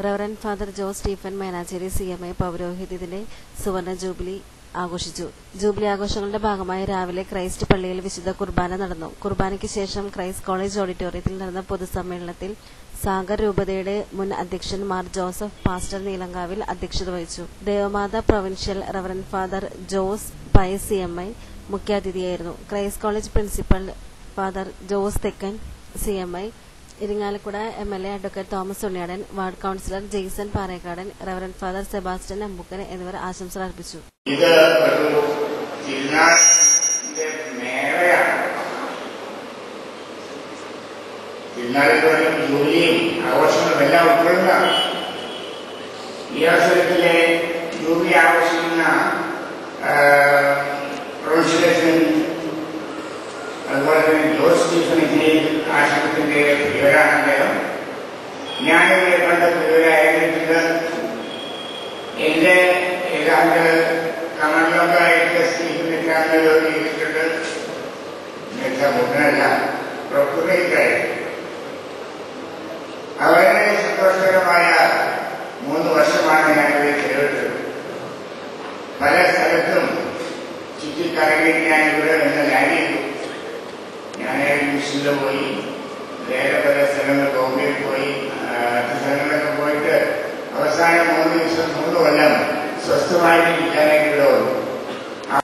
Reverend father Jose Stephen Menachery CMA പൗരോഹിത്യത്തിന്റെ സുവർണ jubilee ആഘോഷിച്ചു. Jubilee ആഘോഷങ്ങളുടെ ഭാഗമായി രാവിലെ ക്രൈസ്റ്റ് പള്ളിയിൽ വിശുദ്ധ കുർബാന നടന്നു. കുർബാനയ്ക്ക് ശേഷം ക്രൈസ്റ്റ് കോളേജ് ഓഡിറ്റോറിയത്തിൽ നടന്ന പൊതുസമ്മേളനത്തിൽ സാഗർ രൂപതയുടെ മുൻ അധ്യക്ഷൻ മാർ ജോസഫ് പാസ്റ്റർ നീലങ്കാവിൽ അധ്യക്ഷത വഹിച്ചു. Devamatha provincial reverend father Jose Pius CMI മുഖ്യാതിഥിയായിരുന്നു. Christ College principal father Jose Thekkan CMI, Irinjalakuda MLA advocate Thomas Unniyadan, ward councillor Jaison Parekkadan, reverend father Sebastian Ambookken എന്നിവർ ആശംസകൾ അർപ്പിച്ചു. ഇത് ഒരു തിരുനാളിലും ജൂബിലിയും ആഘോഷങ്ങളും എല്ലാം ഉൾക്കൊള്ളുന്നതാണ്. ഈ അവസരത്തിലെ ജൂബിലി ആഘോഷിക്കുന്ന പ്രൊവിൻഷ്യൽ അതുപോലെ തന്നെ ജോസ് സ്റ്റീഫൻ ആശ്രമത്തിന്റെ പ്രിയരാണ് അദ്ദേഹം. ഞാനിവിടെ കണ്ട പ്രിയരായിരുന്നിട്ട് എന്റെ ഏതാണ്ട് കമലോകായിട്ട് സ്റ്റീഫൻ ചെയ്തിട്ടുണ്ട്. മുന്നല്ല പ്രൊക്കുറേറ്റായി